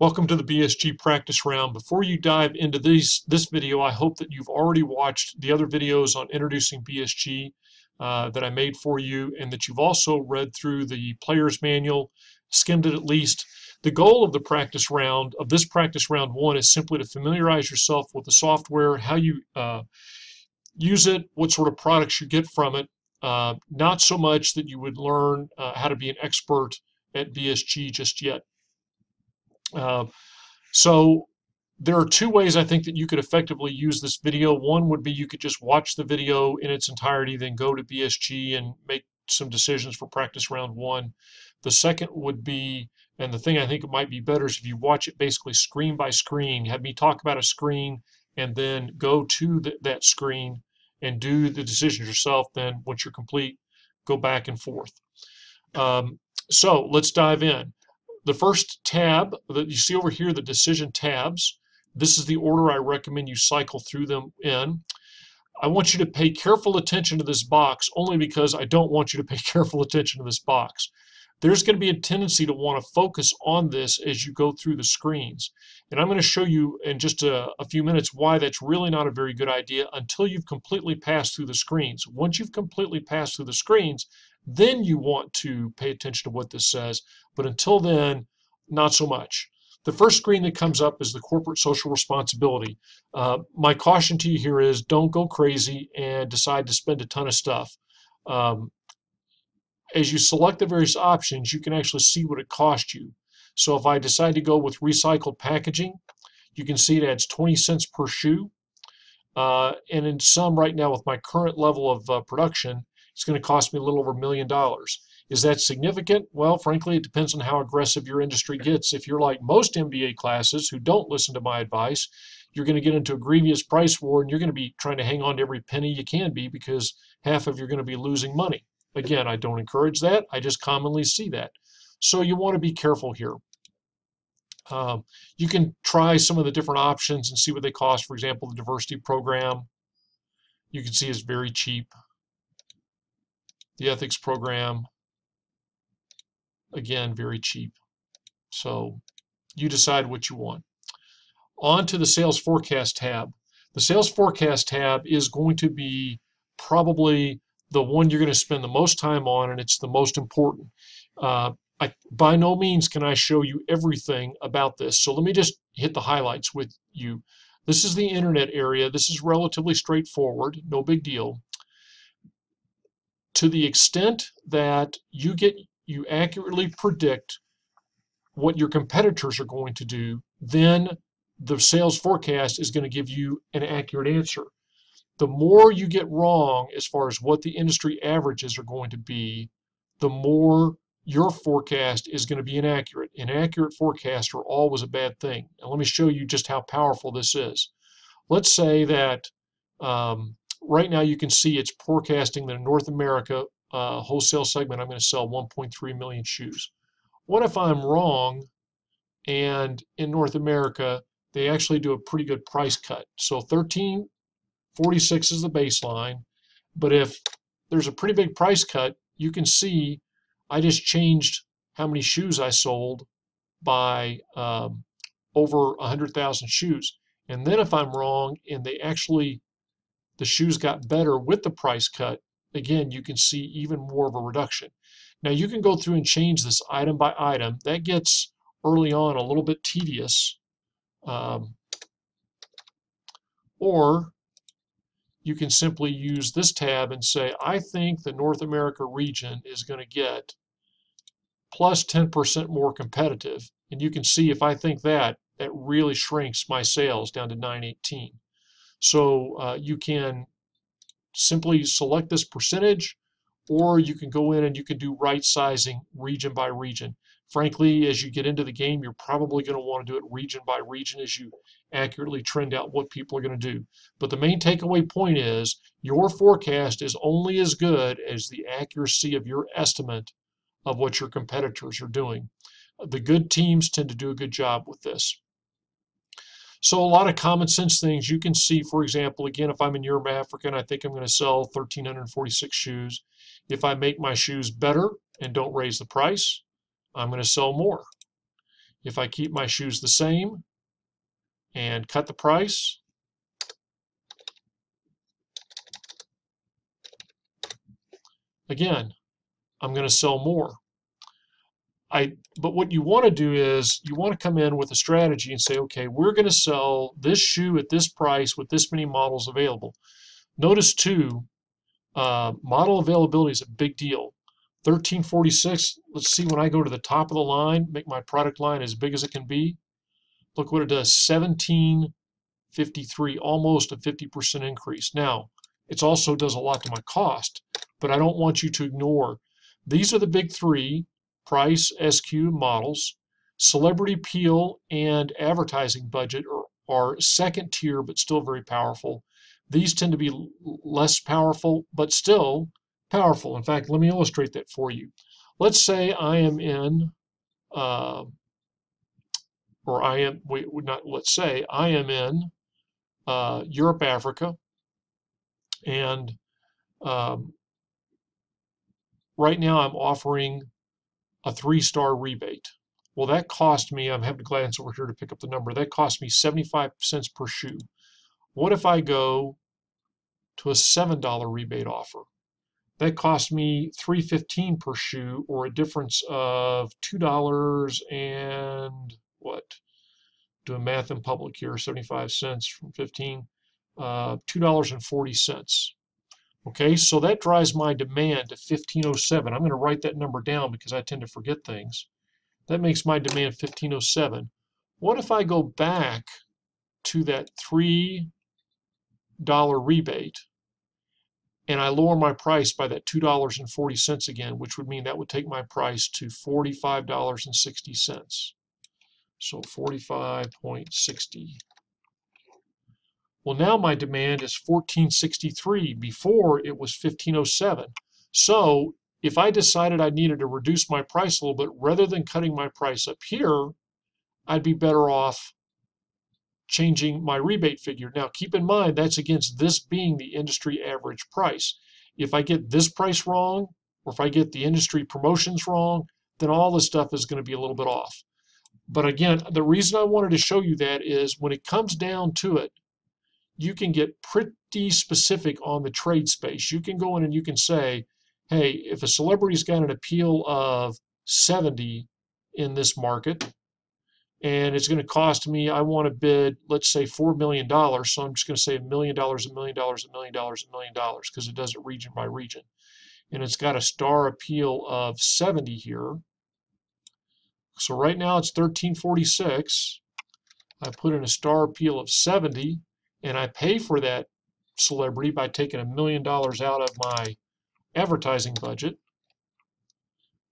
Welcome to the BSG practice round. Before you dive into this video, I hope that you've already watched the other videos on introducing BSG that I made for you, and that you've also read through the player's manual, skimmed it at least. The goal of the practice round, of this practice round one, is simply to familiarize yourself with the software, how you use it, what sort of products you get from it. Not so much that you would learn how to be an expert at BSG just yet. So there are two ways I think that you could effectively use this video. One would be you could just watch the video in its entirety, then go to BSG and make some decisions for practice round one. The second would be, and the thing I think it might be better, is if you watch it basically screen by screen, have me talk about a screen and then go to that screen and do the decisions yourself. Then once you're complete, go back and forth. So let's dive in. The first tab that you see over here, the decision tabs, this is the order I recommend you cycle through them in. I want you to pay careful attention to this box only because I don't want you to pay careful attention to this box. There's going to be a tendency to want to focus on this as you go through the screens. And I'm going to show you in just a few minutes why that's really not a very good idea until you've completely passed through the screens. Once you've completely passed through the screens, then you want to pay attention to what this says. But until then, not so much. The first screen that comes up is the corporate social responsibility. My caution to you here is don't go crazy and decide to spend a ton of stuff. As you select the various options, you can actually see what it cost you. So if I decide to go with recycled packaging, you can see it adds 20 cents per shoe. And in some right now with my current level of production, it's going to cost me a little over $1 million. Is that significant? Well, frankly, it depends on how aggressive your industry gets. If you're like most MBA classes who don't listen to my advice, you're going to get into a grievous price war, and you're going to be trying to hang on to every penny you can be, because half of you're going to be losing money. Again, I don't encourage that. I just commonly see that. So you want to be careful here. You can try some of the different options and see what they cost. For example, the diversity program, you can see is very cheap. The ethics program, again, very cheap. So you decide what you want. On to the sales forecast tab. The sales forecast tab is going to be probably the one you're going to spend the most time on, and it's the most important. By no means can I show you everything about this, so let me just hit the highlights with you. This is the internet area. This is relatively straightforward, no big deal. To the extent that you accurately predict what your competitors are going to do, then the sales forecast is going to give you an accurate answer. The more you get wrong as far as what the industry averages are going to be, the more your forecast is going to be inaccurate. Inaccurate forecasts are always a bad thing. And let me show you just how powerful this is. Let's say that right now you can see it's forecasting that in North America wholesale segment, I'm going to sell 1.3 million shoes. What if I'm wrong and in North America they actually do a pretty good price cut? So 1346 is the baseline, but if there's a pretty big price cut, you can see I just changed how many shoes I sold by over 100,000 shoes. And then if I'm wrong and the shoes got better with the price cut, again, you can see even more of a reduction. Now you can go through and change this item by item. That gets early on a little bit tedious. Or you can simply use this tab and say, I think the North America region is going to get plus 10% more competitive. And you can see if I think that really shrinks my sales down to 918. So you can simply select this percentage, or you can go in and you can do right sizing region by region. Frankly, as you get into the game, you're probably going to want to do it region by region as you accurately trend out what people are going to do. But the main takeaway point is your forecast is only as good as the accuracy of your estimate of what your competitors are doing. The good teams tend to do a good job with this. So a lot of common sense things you can see. For example, again, if I'm in Europe, Africa, and I think I'm going to sell 1,346 shoes, if I make my shoes better and don't raise the price, I'm going to sell more. If I keep my shoes the same and cut the price, again, I'm going to sell more. But what you want to do is you want to come in with a strategy and say, okay, we're going to sell this shoe at this price with this many models available. Notice too, model availability is a big deal. 1346, let's see, when I go to the top of the line, make my product line as big as it can be, look what it does, 1753, almost a 50% increase. Now, it also does a lot to my cost, but I don't want you to ignore. These are the big three: price, SQ, models. Celebrity appeal and advertising budget are second tier, but still very powerful. These tend to be less powerful, but still powerful. In fact, let me illustrate that for you. Let's say I am in, let's say I am in Europe, Africa, and um, right now I'm offering a 3-star rebate. Well, that cost me, I'm having to glance over here to pick up the number, that cost me 75 cents per shoe. What if I go to a $7 rebate offer? That cost me $3.15 per shoe, or a difference of $2 and what? Doing math in public here, 75 cents from 15, $2.40. Okay, so that drives my demand to 1507. I'm going to write that number down because I tend to forget things. That makes my demand 1507. What if I go back to that $3 rebate and I lower my price by that $2.40 again, which would mean that would take my price to $45.60. So 45.60. Well, now my demand is 1463. Before it was 1507. So if I decided I needed to reduce my price a little bit, rather than cutting my price up here, I'd be better off changing my rebate figure. Now, keep in mind, that's against this being the industry average price. If I get this price wrong, or if I get the industry promotions wrong, then all this stuff is going to be a little bit off. But again, the reason I wanted to show you that is when it comes down to it, you can get pretty specific on the trade space. You can go in and you can say, hey, if a celebrity's got an appeal of 70 in this market, and it's going to cost me, I want to bid, let's say $4 million. So I'm just going to say $1 million, $1 million, $1 million, $1 million, because it does it region by region. And it's got a star appeal of 70 here. So right now it's 1346. I put in a star appeal of 70, and I pay for that celebrity by taking $1 million out of my advertising budget.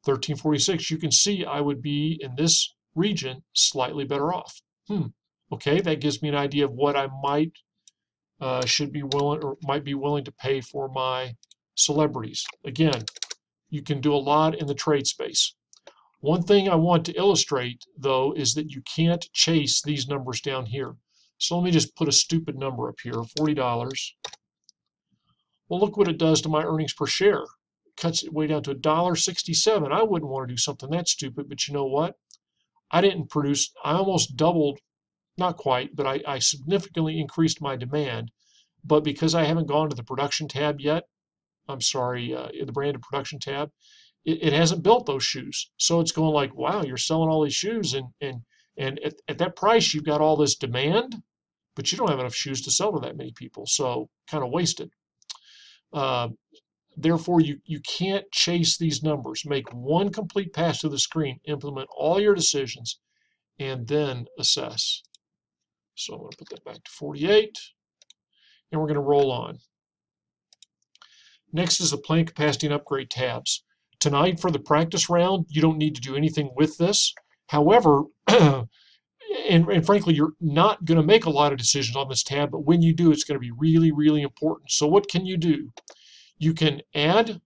1346, you can see I would be in this region slightly better off. Okay, that gives me an idea of what I might should be willing or might be willing to pay for my celebrities. Again, you can do a lot in the trade space. One thing I want to illustrate, though, is that you can't chase these numbers down here. So let me just put a stupid number up here, $40. Well, look what it does to my earnings per share. It cuts it way down to $1.67. I wouldn't want to do something that stupid, but you know what? I didn't produce, I almost doubled, not quite, but I significantly increased my demand. But because I haven't gone to the production tab yet, I'm sorry, the branded production tab, it hasn't built those shoes. So it's going like, wow, you're selling all these shoes, and at that price, you've got all this demand, but you don't have enough shoes to sell to that many people. So kind of wasted. Therefore, you can't chase these numbers. Make one complete pass to the screen, implement all your decisions, and then assess. So I'm going to put that back to 48, and we're going to roll on. Next is the plant capacity and upgrade tabs. Tonight for the practice round, you don't need to do anything with this. However, and frankly, you're not going to make a lot of decisions on this tab, but when you do, it's going to be really, really important. So what can you do? You can add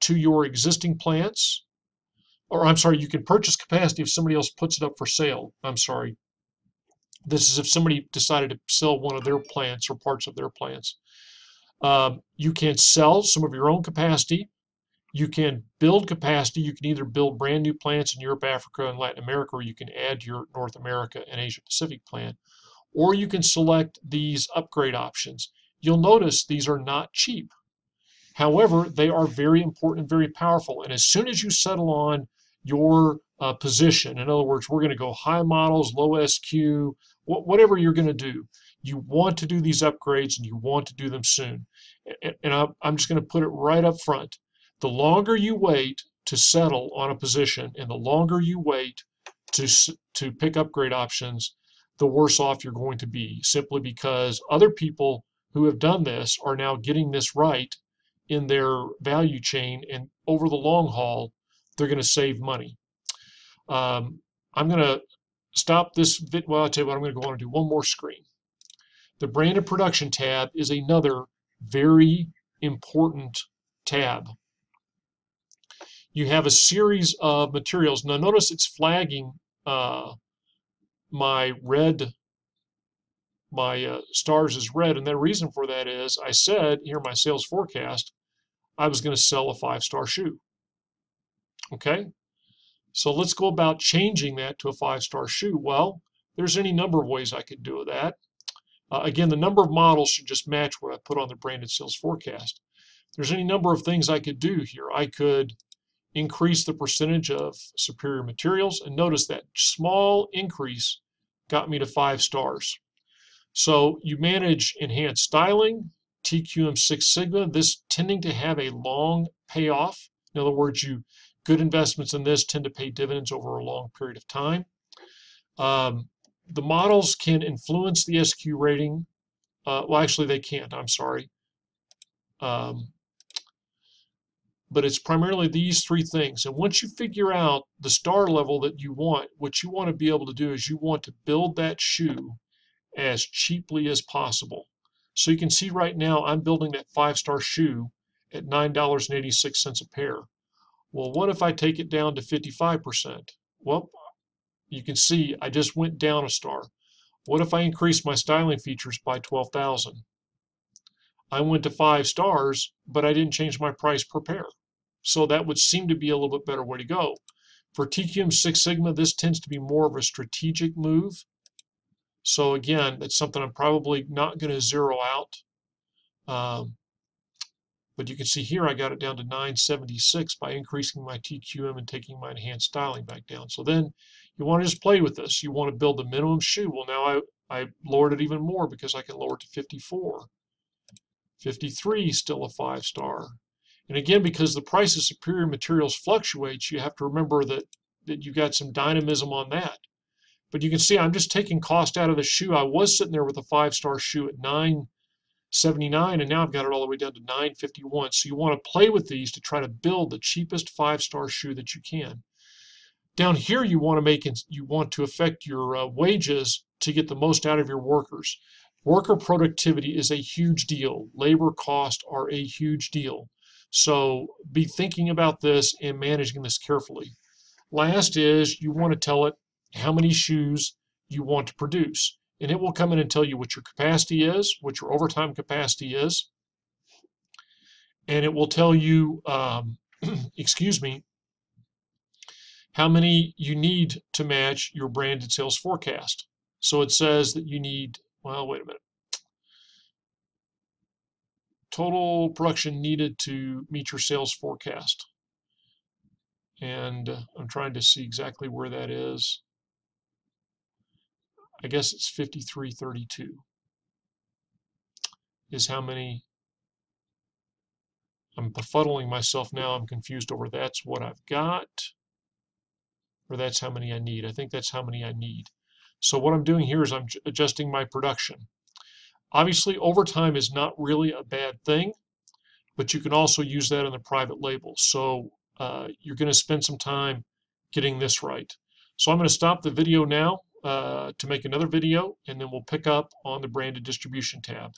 to your existing plants, or I'm sorry, you can purchase capacity if somebody else puts it up for sale. I'm sorry. This is if somebody decided to sell one of their plants or parts of their plants. You can sell some of your own capacity. You can build capacity. You can either build brand new plants in Europe, Africa, and Latin America, or you can add your North America and Asia Pacific plant, or you can select these upgrade options. You'll notice these are not cheap. However, they are very important and very powerful. And as soon as you settle on your position, in other words, we're going to go high models, low SQ, whatever you're going to do, you want to do these upgrades and you want to do them soon. And I'm just going to put it right up front. The longer you wait to settle on a position and the longer you wait to pick upgrade options, the worse off you're going to be, simply because other people who have done this are now getting this right in their value chain, and over the long haul, they're going to save money. I'm going to stop this video. Well, I'll tell you what, I'm going to go on and do one more screen. The branded production tab is another very important tab. You have a series of materials. Now notice it's flagging my stars is red, and the reason for that is I said here in my sales forecast I was going to sell a 5-star shoe. Okay, so let's go about changing that to a 5-star shoe. Well, there's any number of ways I could do that. Again, the number of models should just match what I put on the branded sales forecast. There's any number of things I could do here. I could increase the percentage of superior materials, and notice that small increase got me to 5 stars. So you manage enhanced styling, TQM 6 Sigma, this tending to have a long payoff. In other words, good investments in this tend to pay dividends over a long period of time. The models can influence the SQ rating. Well, actually, they can't. I'm sorry. But it's primarily these 3 things. And once you figure out the star level that you want, what you want to be able to do is you want to build that shoe as cheaply as possible. So you can see right now I'm building that 5-star shoe at $9.86 a pair. Well, what if I take it down to 55%? Well, you can see I just went down a star. What if I increase my styling features by 12,000? I went to 5 stars, but I didn't change my price per pair. So that would seem to be a little bit better way to go. For TQM 6 Sigma, this tends to be more of a strategic move. So again, that's something I'm probably not going to zero out. But you can see here I got it down to 976 by increasing my TQM and taking my enhanced styling back down. So then you want to just play with this. You want to build the minimum shoe. Well, now I lowered it even more because I can lower it to 54. 53, still a 5-star. And again, because the price of superior materials fluctuates, you have to remember that you got some dynamism on that. But you can see I'm just taking cost out of the shoe. I was sitting there with a 5-star shoe at $979, and now I've got it all the way down to $951. So you want to play with these to try to build the cheapest 5-star shoe that you can. Down here, you want to affect your wages to get the most out of your workers. Worker productivity is a huge deal. Labor costs are a huge deal. So be thinking about this and managing this carefully. Last is you want to tell it how many shoes you want to produce. And it will come in and tell you what your capacity is, what your overtime capacity is. And it will tell you, excuse me, how many you need to match your branded sales forecast. So it says that you need, well, wait a minute. Total production needed to meet your sales forecast. And I'm trying to see exactly where that is. I guess it's 5332 is how many. I'm befuddling myself now. I'm confused over that's what I've got, or that's how many I need. I think that's how many I need. So what I'm doing here is I'm adjusting my production. Obviously, overtime is not really a bad thing, but you can also use that in the private label. So you're going to spend some time getting this right. So I'm going to stop the video now to make another video, and then we'll pick up on the branded distribution tab.